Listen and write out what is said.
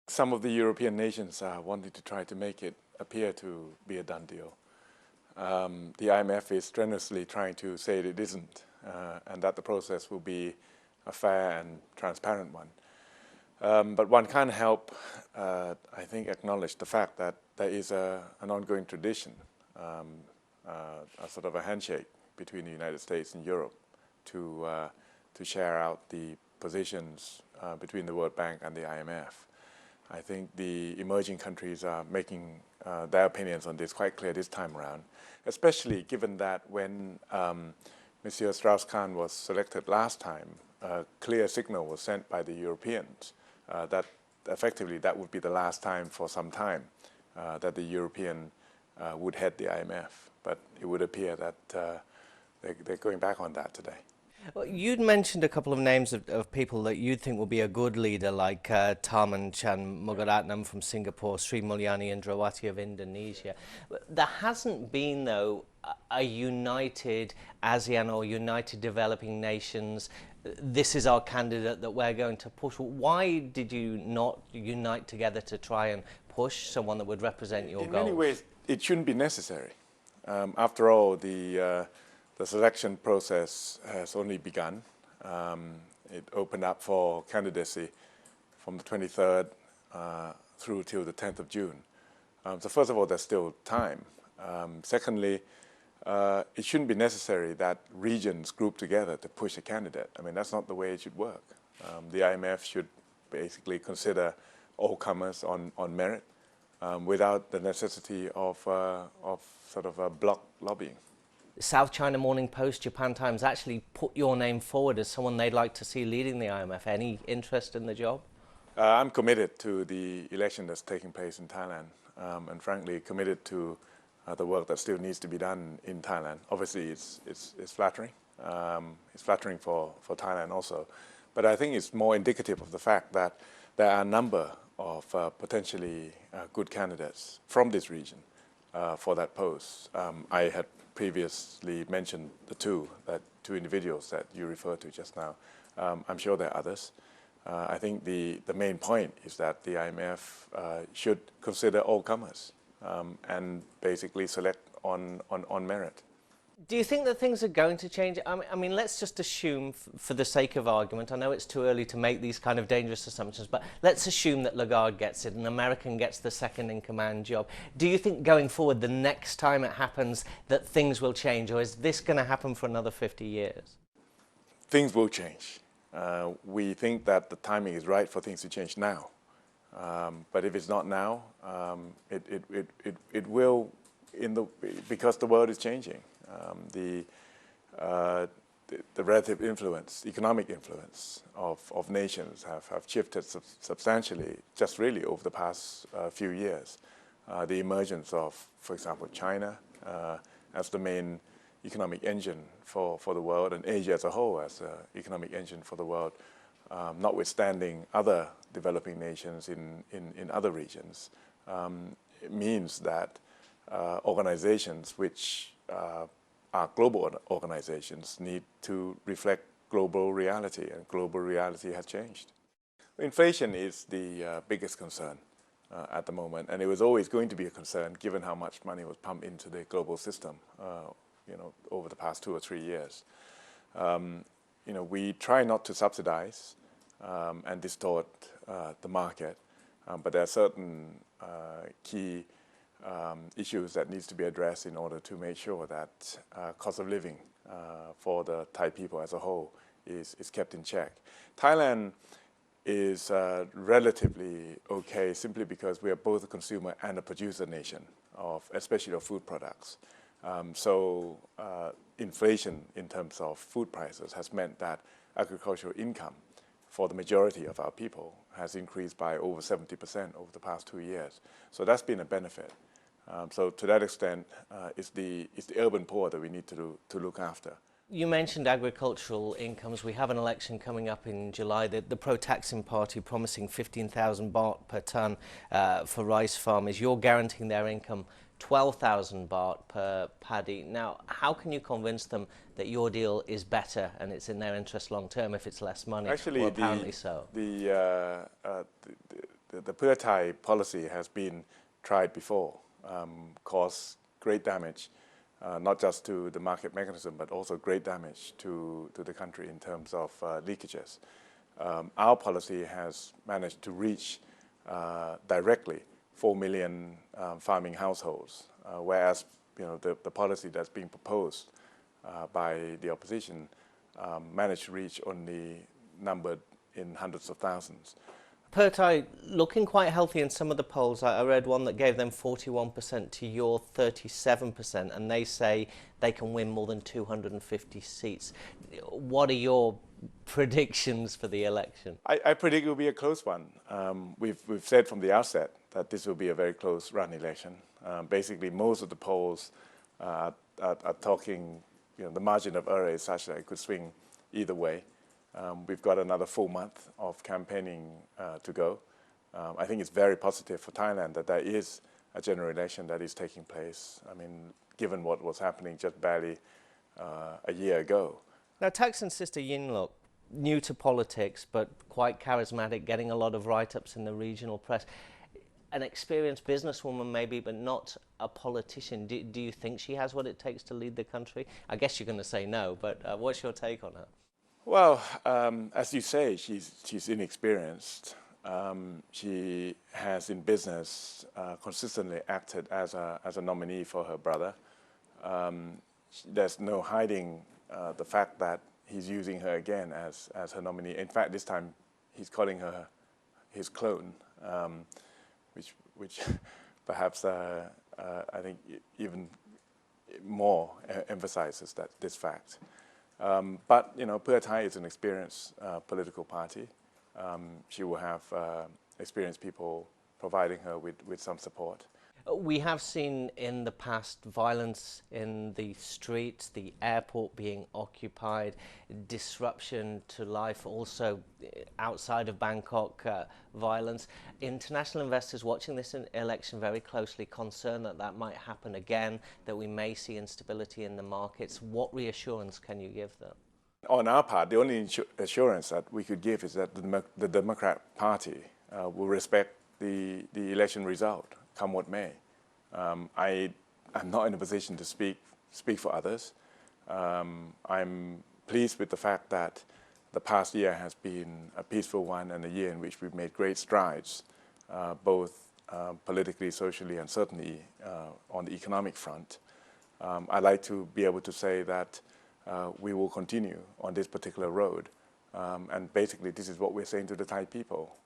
some of the European nations are wanting to try to make it appear to be a done deal. The IMF is strenuously trying to say that it isn't, and that the process will be a fair and transparent one. But one can't help, I think, acknowledge the fact that there is an ongoing tradition, a sort of a handshake between the United States and Europe to share out the positions between the World Bank and the IMF. I think the emerging countries are making their opinions on this quite clear this time around, especially given that when Monsieur Strauss-Kahn was selected last time, a clear signal was sent by the Europeans that effectively that would be the last time for some time that the European would head the IMF. But it would appear that they're going back on that today. Well, you'd mentioned a couple of names of people that you'd think will be a good leader, like Tharman Shanmugaratnam from Singapore, Sri Mulyani Indrawati of Indonesia. There hasn't been, though, a united ASEAN or united developing nations. This is our candidate that we're going to push. Why did you not unite together to try and push someone that would represent your goals? In many ways, it shouldn't be necessary. After all, the selection process has only begun. It opened up for candidacy from the 23rd through till the 10th of June. So first of all, there's still time. Secondly, it shouldn't be necessary that regions group together to push a candidate. I mean, that's not the way it should work. The IMF should basically consider all comers on merit without the necessity of sort of a bloc lobbying. South China Morning Post, Japan Times actually put your name forward as someone they'd like to see leading the IMF. Any interest in the job? I'm committed to the election that's taking place in Thailand, and frankly committed to the work that still needs to be done in Thailand. Obviously, it's flattering. It's flattering for Thailand also, but I think it's more indicative of the fact that there are a number of potentially good candidates from this region for that post. I had previously mentioned the two individuals that you referred to just now. I'm sure there are others. I think the main point is that the IMF should consider all comers and basically select on merit. Do you think that things are going to change? I mean, let's just assume, for the sake of argument, I know it's too early to make these kind of dangerous assumptions, but let's assume that Lagarde gets it, an American gets the second-in-command job. Do you think going forward, the next time it happens, that things will change, or is this going to happen for another 50 years? Things will change. We think that the timing is right for things to change now. But if it's not now, it will, because the world is changing. The relative influence, economic influence of nations have shifted substantially just really over the past few years. The emergence of, for example, China as the main economic engine for the world, and Asia as a whole as an economic engine for the world, notwithstanding other developing nations in other regions, it means that organizations which are global organizations need to reflect global reality, and global reality has changed. Inflation is the biggest concern at the moment, and it was always going to be a concern given how much money was pumped into the global system over the past 2 or 3 years. We try not to subsidize and distort the market, but there are certain key issues that needs to be addressed in order to make sure that cost of living for the Thai people as a whole is kept in check. Thailand is relatively okay simply because we are both a consumer and a producer nation, especially of food products. So inflation in terms of food prices has meant that agricultural income for the majority of our people has increased by over 70% over the past 2 years. So that's been a benefit. So to that extent, it's the urban poor that we need to look after. You mentioned agricultural incomes. We have an election coming up in July. The pro-Thaksin party promising 15,000 baht per tonne for rice farmers. You're guaranteeing their income 12,000 baht per paddy. Now, how can you convince them that your deal is better and it's in their interest long term if it's less money? Actually, well, apparently so. the Pheu Thai policy has been tried before, caused great damage, not just to the market mechanism, but also great damage to the country in terms of leakages. Our policy has managed to reach directly 4 million farming households, whereas the policy that's being proposed by the opposition managed to reach only numbered in hundreds of thousands. Pheu Thai looking quite healthy in some of the polls. I read one that gave them 41% to your 37%, and they say they can win more than 250 seats. What are your predictions for the election? I predict it will be a close one. We've said from the outset that this will be a very close run election. Basically, most of the polls are talking, the margin of error is such that it could swing either way. We've got another full month of campaigning to go. I think it's very positive for Thailand that there is a general election that is taking place. I mean, given what was happening just barely a year ago. Now, Thaksin's sister Yingluck, new to politics, but quite charismatic, getting a lot of write-ups in the regional press. An experienced businesswoman maybe, but not a politician. Do you think she has what it takes to lead the country? I guess you're going to say no, but what's your take on her? Well, as you say, she's inexperienced. She has in business consistently acted as a nominee for her brother. There's no hiding the fact that he's using her again as her nominee. In fact, this time he's calling her his clone, which perhaps I think even more emphasizes this fact. But Pheu Thai is an experienced political party. She will have experienced people providing her with some support. We have seen in the past violence in the streets, the airport being occupied, disruption to life also outside of Bangkok, violence. International investors watching this election very closely, concerned that might happen again, that we may see instability in the markets. What reassurance can you give them? On our part, the only assurance that we could give is that the Democrat Party will respect the election result, come what may. I am not in a position to speak for others. I'm pleased with the fact that the past year has been a peaceful one and a year in which we've made great strides, both politically, socially, and certainly on the economic front. I'd like to be able to say that we will continue on this particular road. And basically, this is what we're saying to the Thai people.